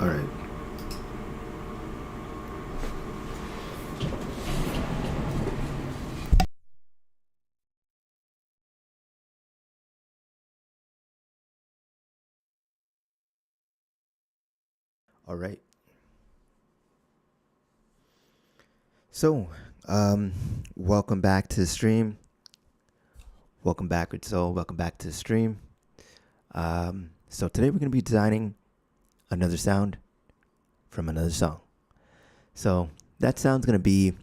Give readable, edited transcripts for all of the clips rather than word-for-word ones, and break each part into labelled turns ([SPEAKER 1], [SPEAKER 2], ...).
[SPEAKER 1] All right. All right. So, um, welcome back to the stream. Welcome back, good soul. Welcome back to the stream. So today we're going to be designing another sound from another song. So that sound's going to be,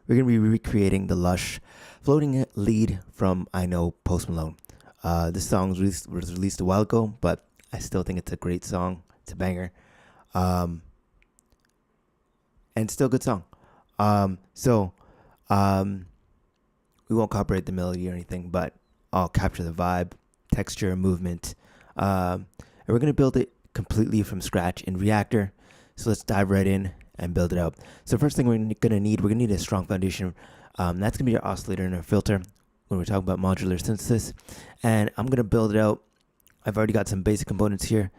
[SPEAKER 1] we're going to be recreating the lush floating lead from I Know Post Malone. This song was released a while ago, but I still think it's a great song. It's a banger. And still a good song. So we won't copyright the melody or anything, but I'll capture the vibe, texture, movement. And we're going to build it completely from scratch in Reaktor. So let's dive right in and build it out. So first thing we're going to need a strong foundation. That's going to be our oscillator and our filter when we're talking about modular synthesis. And I'm going to build it out. I've already got some basic components here,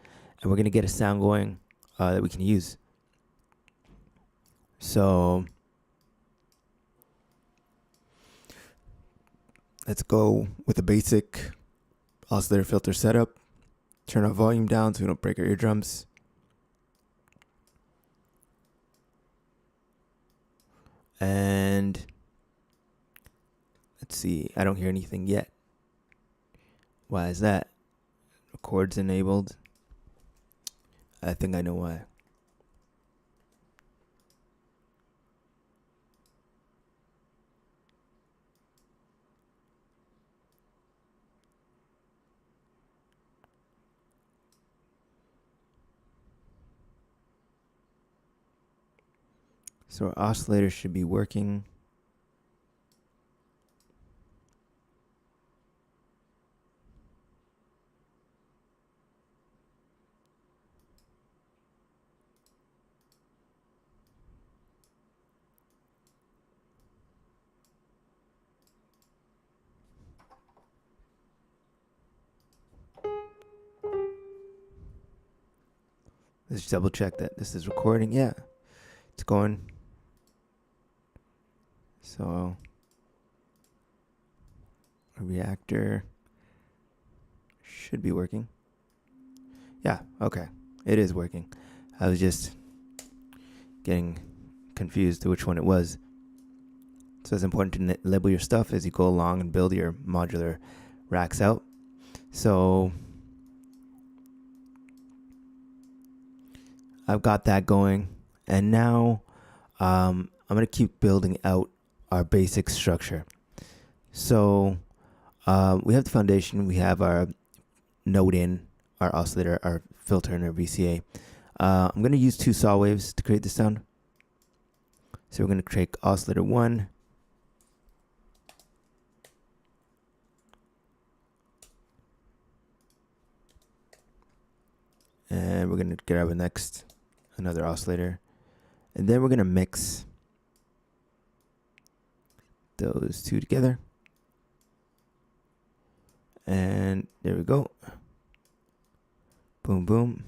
[SPEAKER 1] and we're going to get a sound going that we can use. So let's go with the basic oscillator filter setup. Turn our volume down so we don't break our eardrums. And let's see, I don't hear anything yet. Why is that? Record's enabled. I think I know why. So our oscillator should be working. Let's double check that this is recording. Yeah, it's going. So a Reaktor should be working. Yeah, okay. It is working. I was just getting confused to which one it was. So it's important to label your stuff as you go along and build your modular racks out. So I've got that going. And now I'm going to keep building out our basic structure. So we have the foundation. We have our node in, our oscillator, our filter, and our VCA. I'm going to use two saw waves to create the sound. So we're going to take oscillator 1. And we're going to grab another oscillator. And then we're going to mix those two together. And there we go. Boom, boom.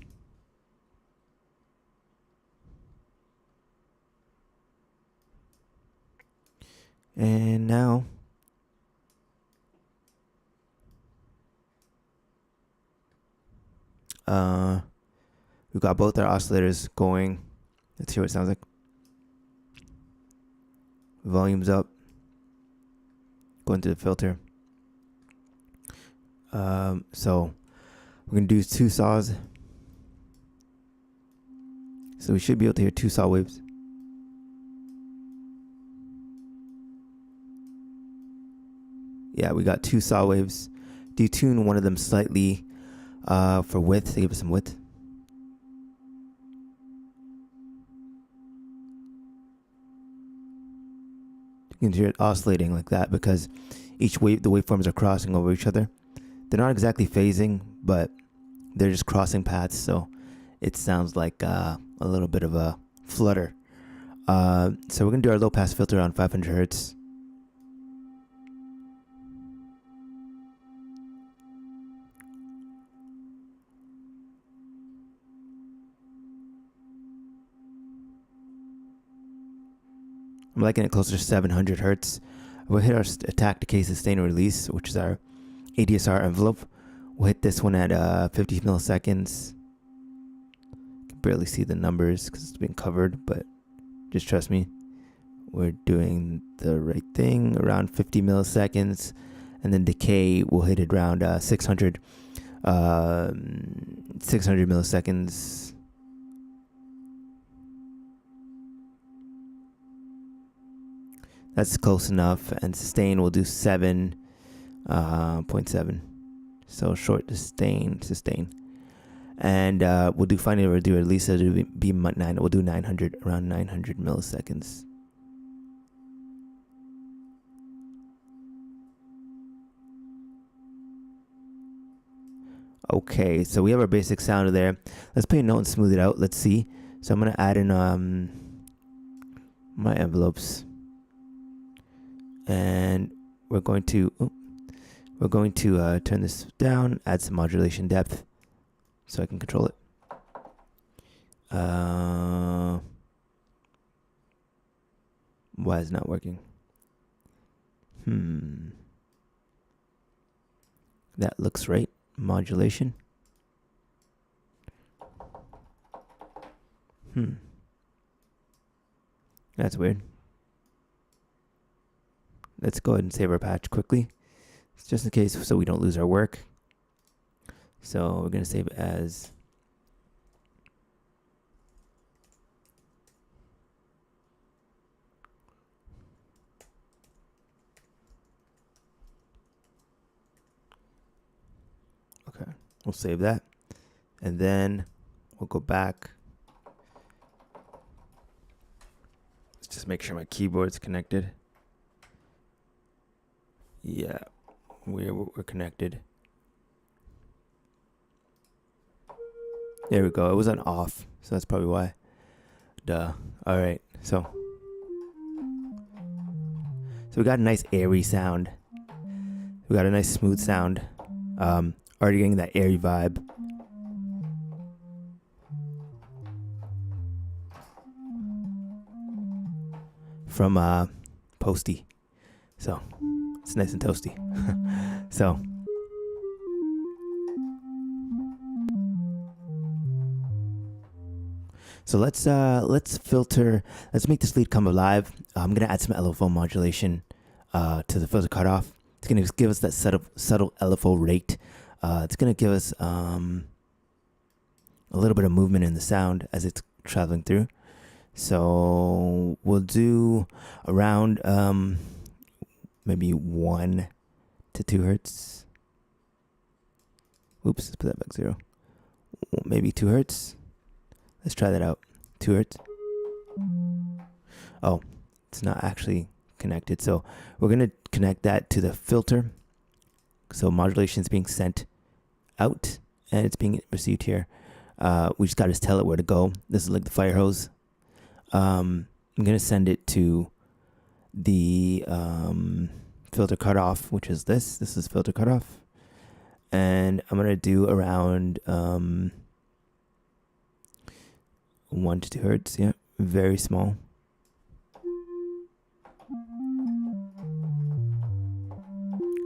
[SPEAKER 1] And now we've got both our oscillators going. Let's hear what it sounds like. Volume's up. Going to the filter. So we're going to do two saws. So we should be able to hear two saw waves. Yeah, we got two saw waves. Detune one of them slightly for width, to give it some width. You can hear it oscillating like that because the waveforms are crossing over each other. They're not exactly phasing, but they're just crossing paths, so it sounds like a little bit of a flutter. So we're going to do our low pass filter on 500 hertz. I'm liking it closer to 700 hertz. We'll hit our attack, decay, sustain, release, which is our ADSR envelope. We'll hit this one at 50 milliseconds. Can barely see the numbers because it's been covered, but just trust me. We're doing the right thing around 50 milliseconds. And then decay, we'll hit it around 600 milliseconds. That's close enough. And sustain, we'll do 7.7. So short sustain. And we'll do finally, we'll do at least we'll do 900, around 900 milliseconds. Okay, so we have our basic sounder there. Let's play a note and smooth it out. Let's see. So I'm gonna add in my envelopes, and we're going to turn this down, add some modulation depth, so I can control it. Why is it not working? That looks right. Modulation. That's weird. Let's go ahead and save our patch quickly, just in case, so we don't lose our work. So we're gonna save it as okay. We'll save that, and then we'll go back. Let's just make sure my keyboard's connected. Yeah, we're connected. There we go. It was on off, so that's probably why. Duh. All right. So we got a nice airy sound. We got a nice smooth sound. Already getting that airy vibe. From Posty. So it's nice and toasty. So let's filter. Let's make this lead come alive. I'm gonna add some LFO modulation to the filter cutoff. It's gonna give us that subtle LFO rate. It's gonna give us a little bit of movement in the sound as it's traveling through. So we'll do around maybe 1 to 2 hertz. Oops, let's put that back 0. Maybe 2 hertz. Let's try that out. 2 hertz. Oh, it's not actually connected. So we're gonna connect that to the filter. So modulation is being sent out and it's being received here. We just gotta tell it where to go. This is like the fire hose. I'm gonna send it to the filter cutoff, which is this. This is filter cutoff, and I'm gonna do around 1 to 2 hertz. Yeah, very small.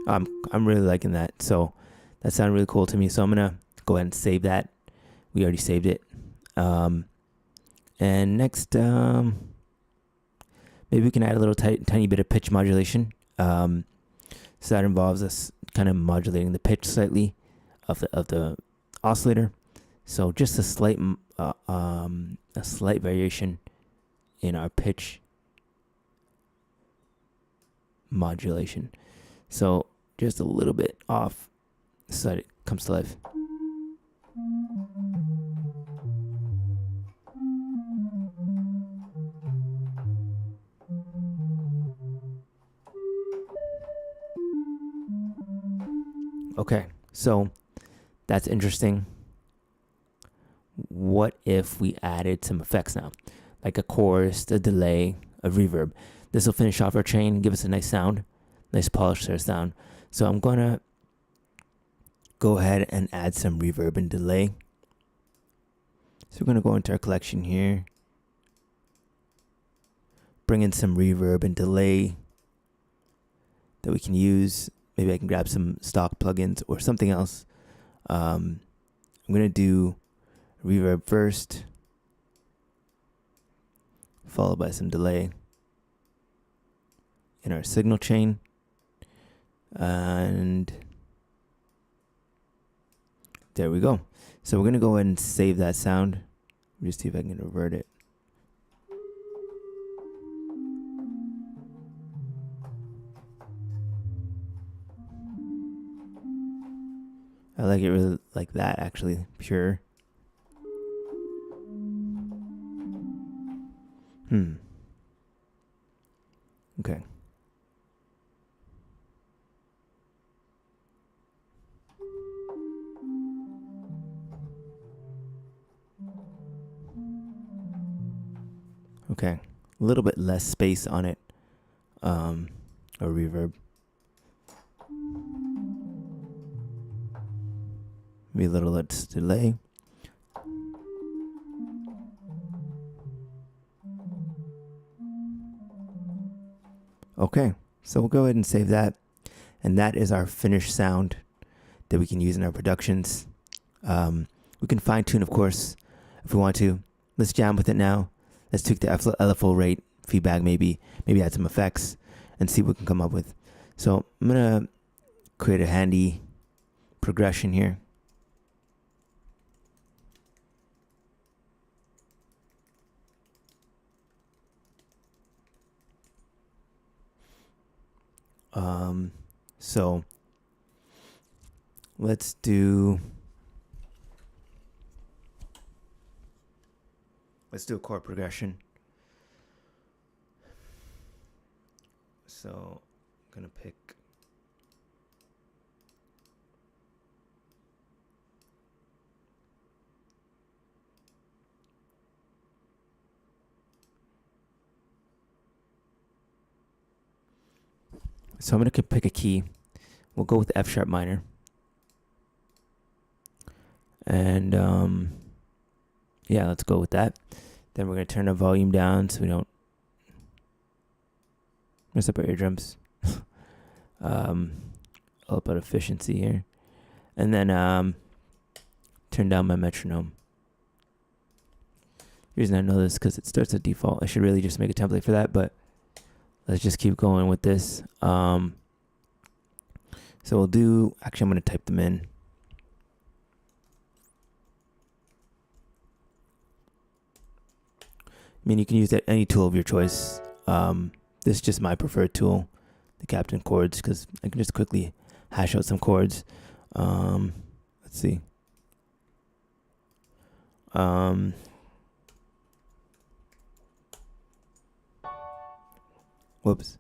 [SPEAKER 1] I'm really liking that. So that sounded really cool to me. So I'm gonna go ahead and save that. We already saved it. And next, maybe we can add a little tiny bit of pitch modulation. So that involves us kind of modulating the pitch slightly of the oscillator. So just a slight variation in our pitch modulation. So just a little bit off so that it comes to life. Okay, so that's interesting. What if we added some effects now? Like a chorus, a delay, a reverb. This will finish off our chain, give us a nice sound, nice polished sound. So I'm gonna go ahead and add some reverb and delay. So we're gonna go into our collection here. bring in some reverb and delay that we can use. Maybe I can grab some stock plugins or something else. I'm going to do reverb first, followed by some delay in our signal chain. And there we go. So we're going to go ahead and save that sound. Just see if I can revert it. I like it really like that, actually. Pure. Okay. Okay. A little bit less space on it. Or reverb. Maybe a little less delay. Okay, so we'll go ahead and save that. And that is our finished sound that we can use in our productions. We can fine tune, of course, if we want to. Let's jam with it now. Let's tweak the LFO rate, feedback maybe add some effects and see what we can come up with. So I'm going to create a handy progression here. So let's do a chord progression. So I'm gonna pick So I'm going to pick a key. We'll go with F sharp minor. And yeah, let's go with that. Then we're going to turn the volume down so we don't mess up our eardrums. All about efficiency here. And then turn down my metronome. The reason I know this is because it starts at default. I should really just make a template for that, but let's just keep going with this. So we'll do, actually I'm going to type them in. I mean, you can use any tool of your choice. This is just my preferred tool, the Captain chords, because I can just quickly hash out some chords. Let's see. Whoops.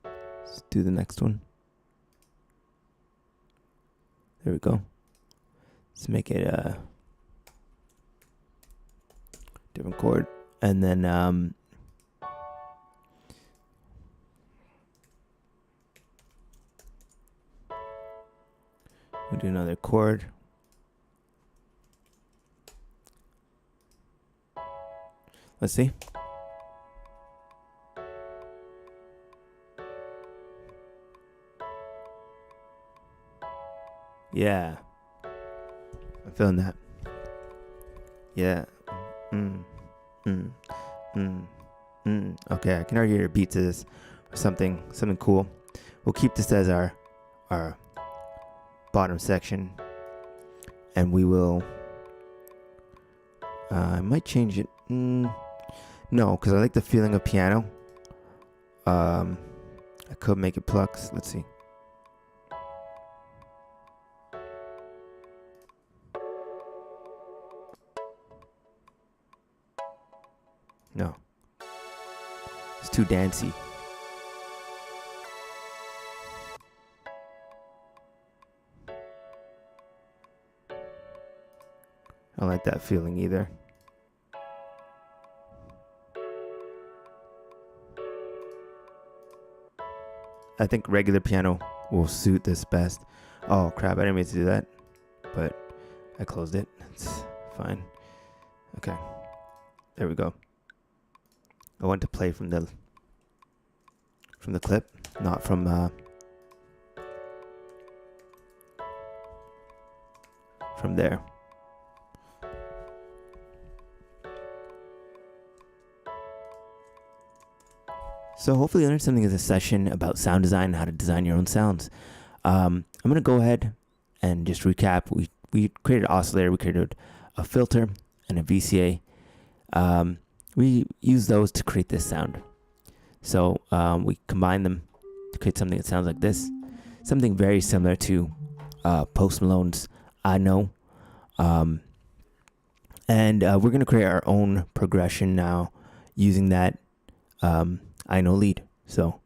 [SPEAKER 1] Let's do the next one. There we go. Let's make it a different chord. And then we'll do another chord. Let's see. Yeah. I'm feeling that. Yeah. Okay, I can already hear a beat to this or something cool. We'll keep this as our bottom section, and we will I might change it. No, because I like the feeling of piano. I could make it plucks. Let's see. No. It's too dancey. I don't like that feeling either. I think regular piano will suit this best. Oh crap, I didn't mean to do that. But I closed it. It's fine. Okay. There we go. I want to play from the the clip, not from there. So hopefully you learned something in this session about sound design and how to design your own sounds. I'm going to go ahead and just recap. We created an oscillator, we created a filter and a VCA. We use those to create this sound. So we combine them to create something that sounds like this. Something very similar to Post Malone's I Know. And we're going to create our own progression now using that I Know lead. So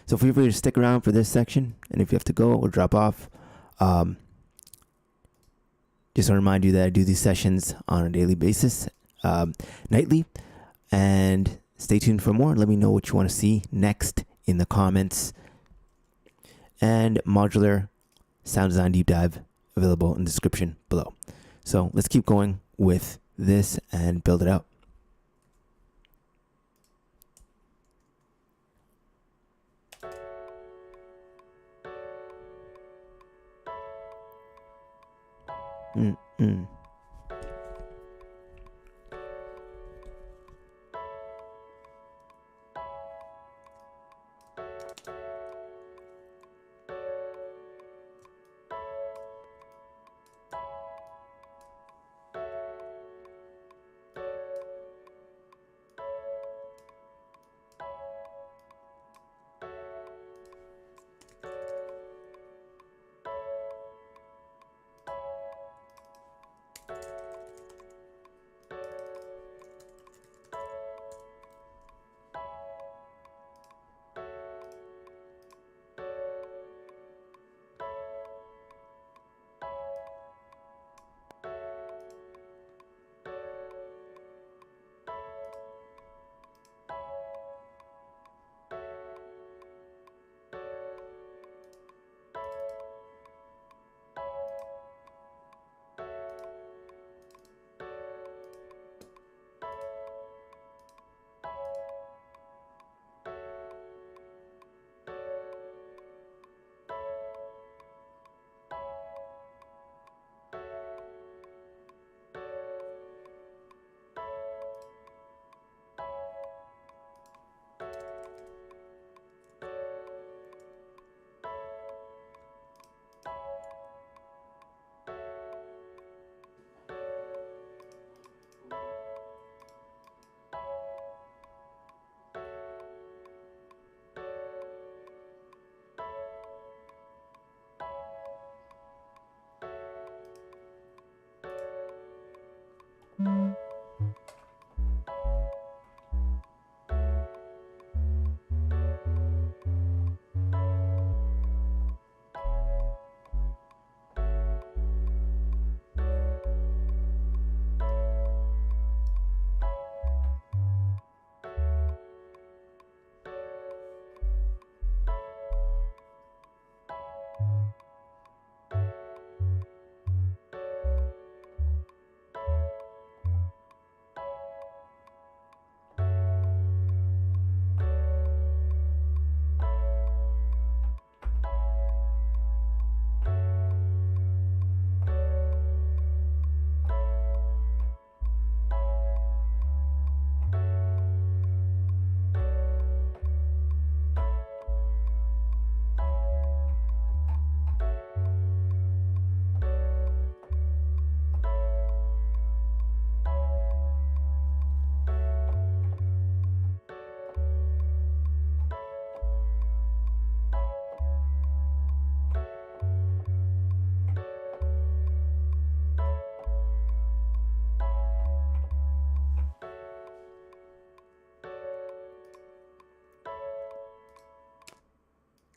[SPEAKER 1] feel free to stick around for this section. And if you have to go or drop off, just want to remind you that I do these sessions on a daily basis, nightly. And stay tuned for more. Let me know what you want to see next in the comments. And modular sound design deep dive available in the description below. So let's keep going with this and build it out.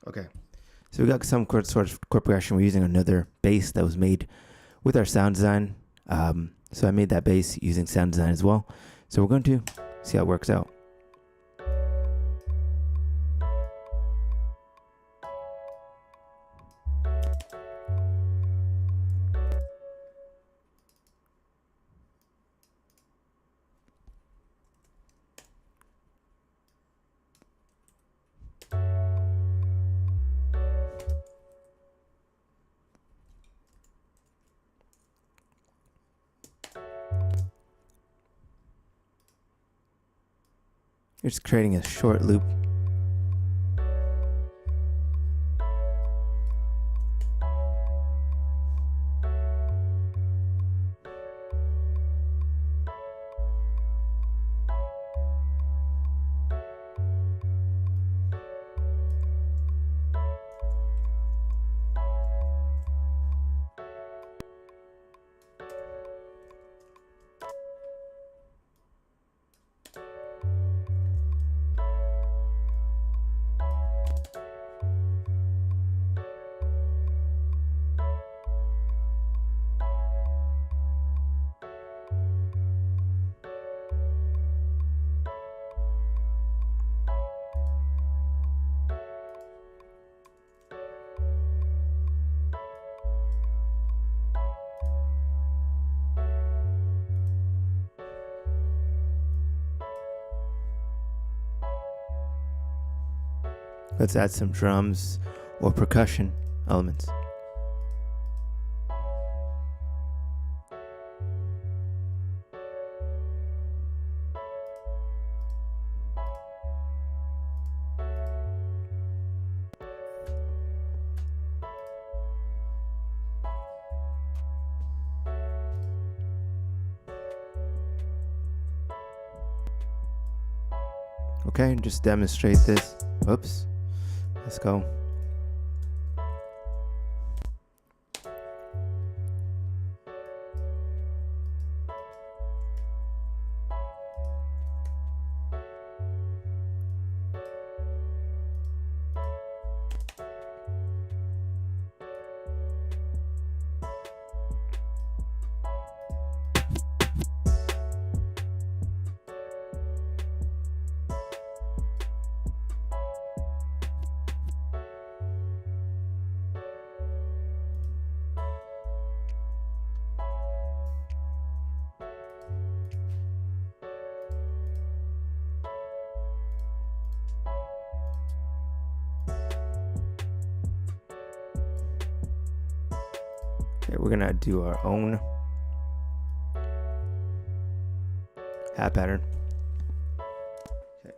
[SPEAKER 1] Okay, so we got some sort of chord progression. We're using another bass that was made with our sound design. So I made that bass using sound design as well. So we're going to see how it works out. You're just creating a short loop. Let's add some drums or percussion elements. Okay, and just demonstrate this. Oops. Let's go. Okay, we're gonna do our own hat pattern. Okay.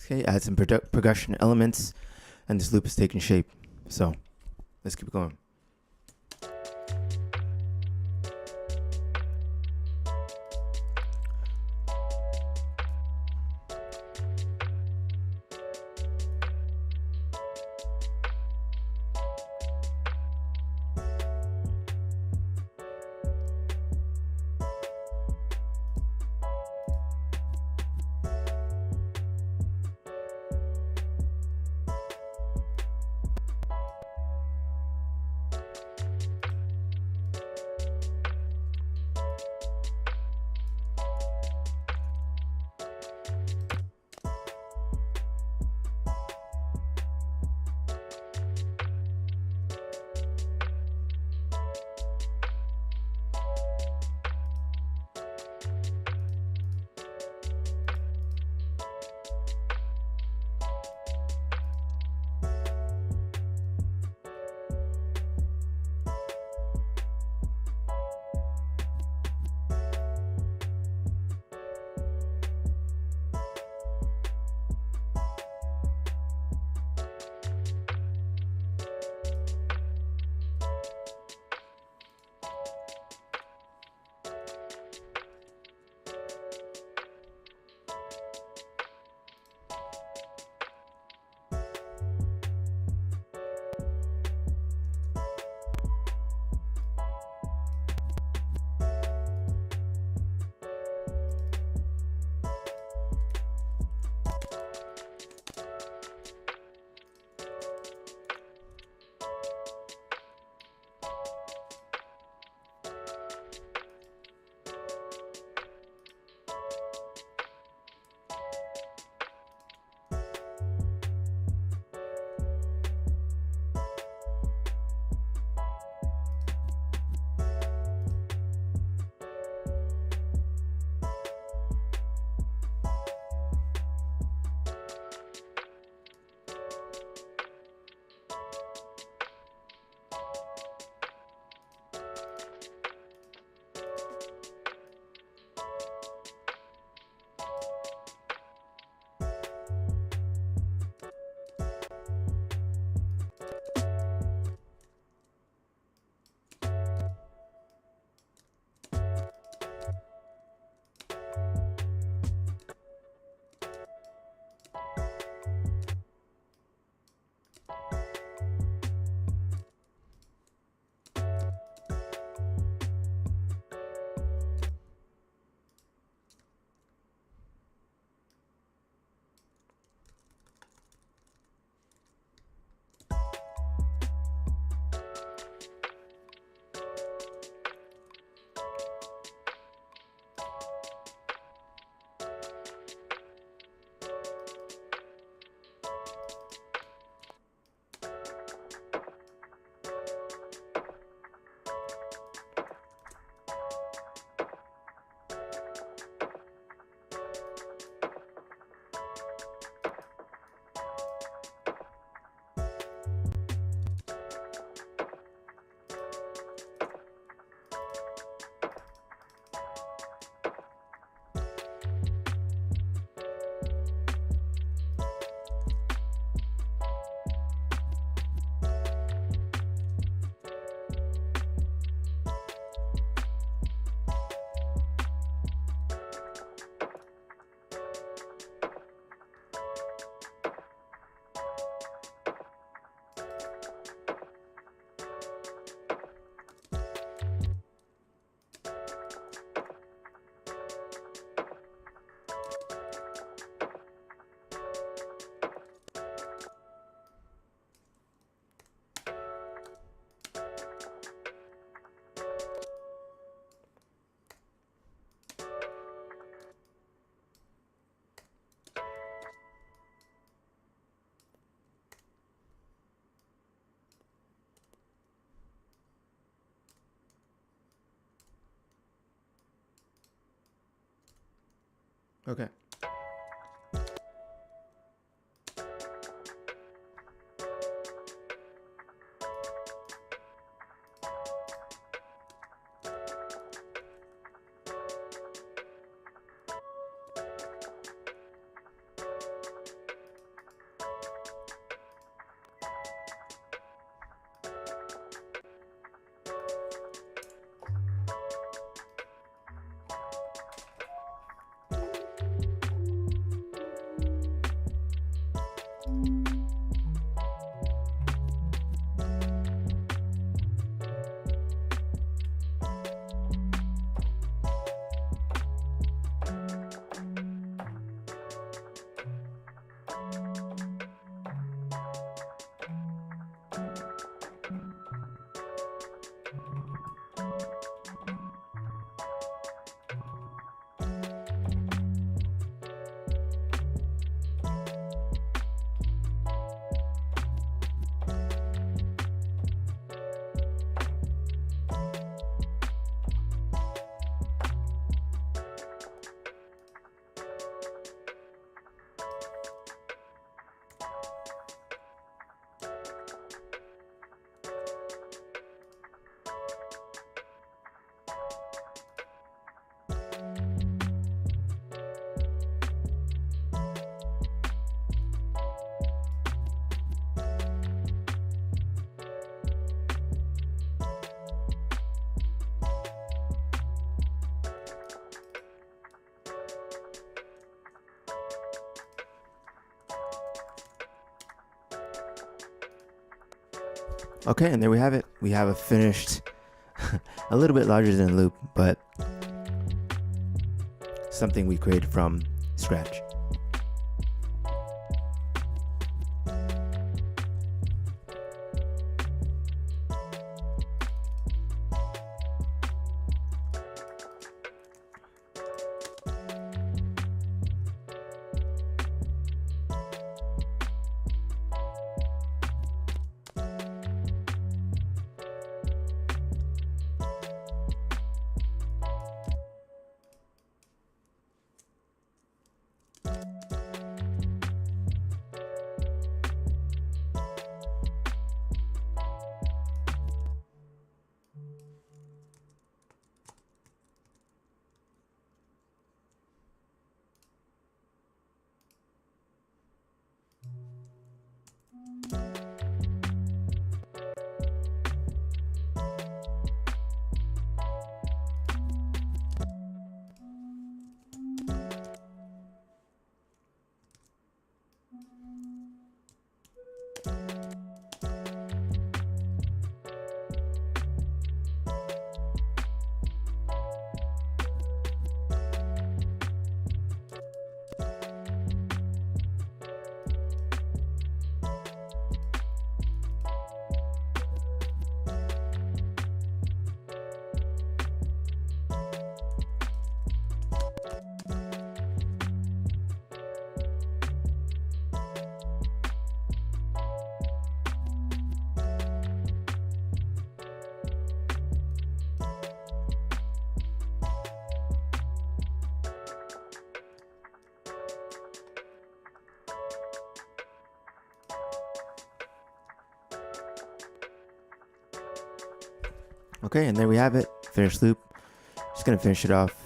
[SPEAKER 1] Okay, add some percussion elements, and this loop is taking shape. So let's keep going. Okay. Okay, and there we have it. We have a finished, a little bit larger than a loop, but something we created from scratch. Okay, and there we have it. Finished loop. Just gonna finish it off.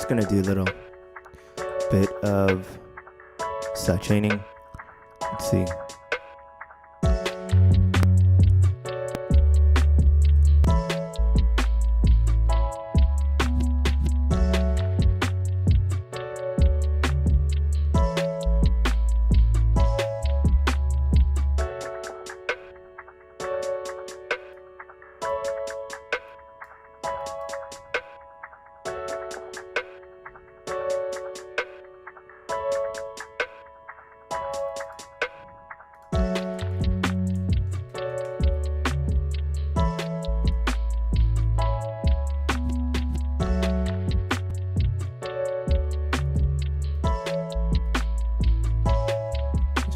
[SPEAKER 1] Just gonna do a little bit of sidechaining. Let's see.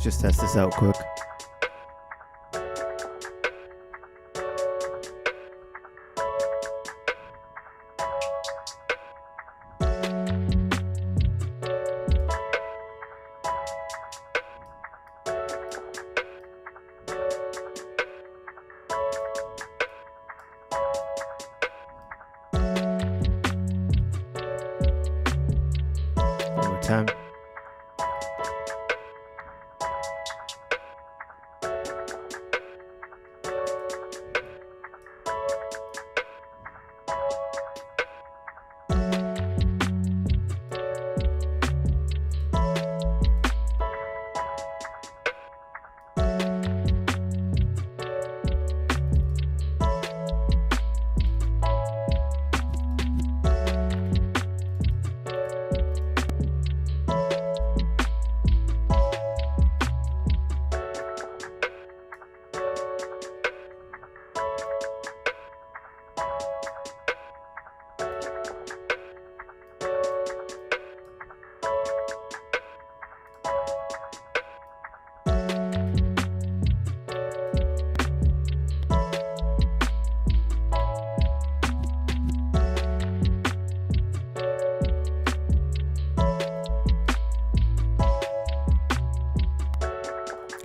[SPEAKER 1] Just test this out quick. One more time.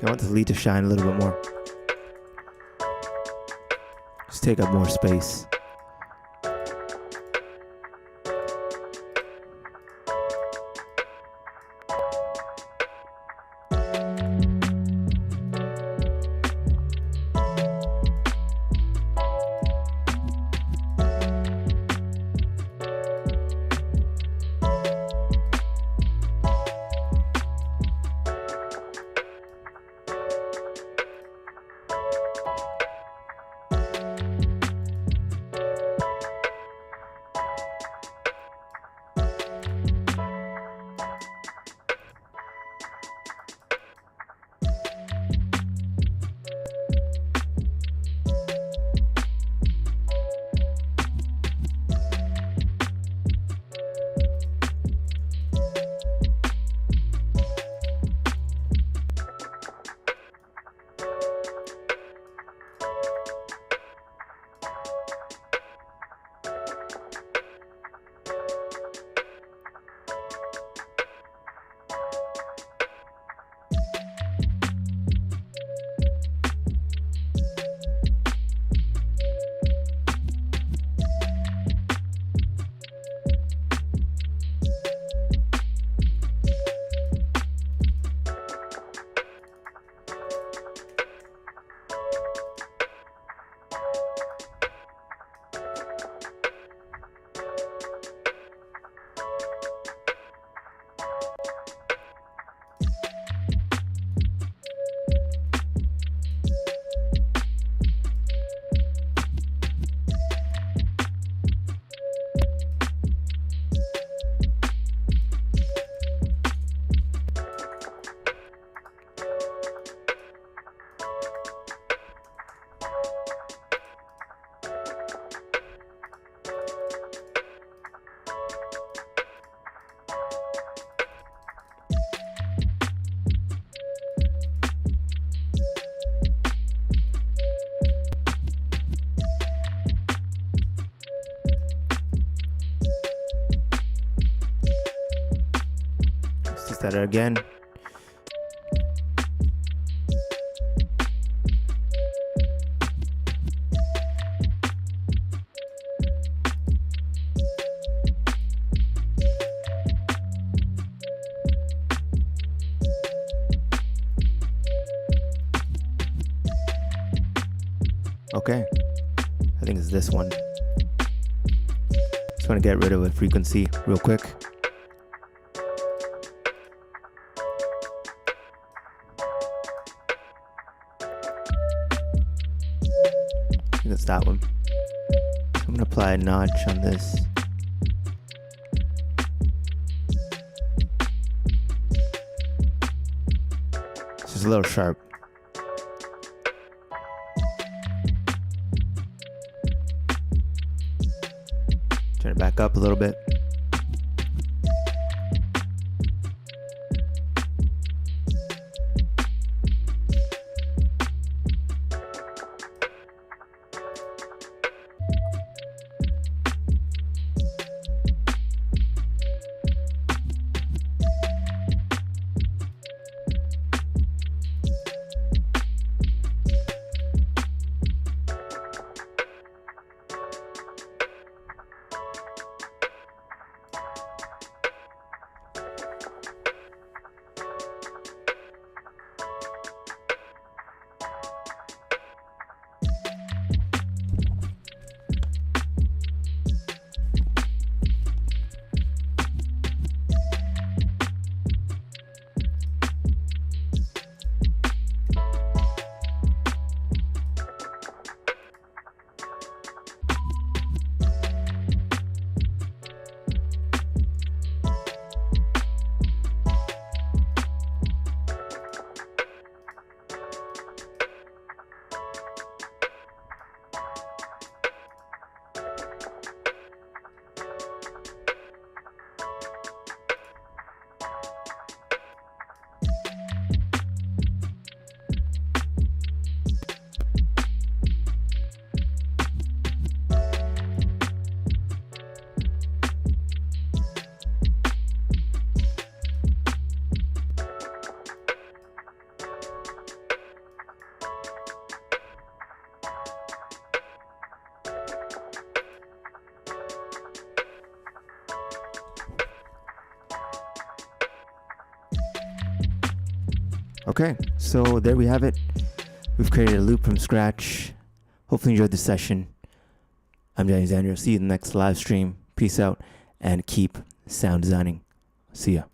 [SPEAKER 1] I want this lead to shine a little bit more. Just take up more space. Set it again. Okay, I think it's this one. Just want to get rid of a frequency real quick. I think it's that one. I'm going to apply a notch on this. It's just a little sharp. Turn it back up a little bit. Okay, so there we have it. We've created a loop from scratch. Hopefully you enjoyed the session. I'm DannyXander. See you in the next live stream. Peace out and keep sound designing. See ya.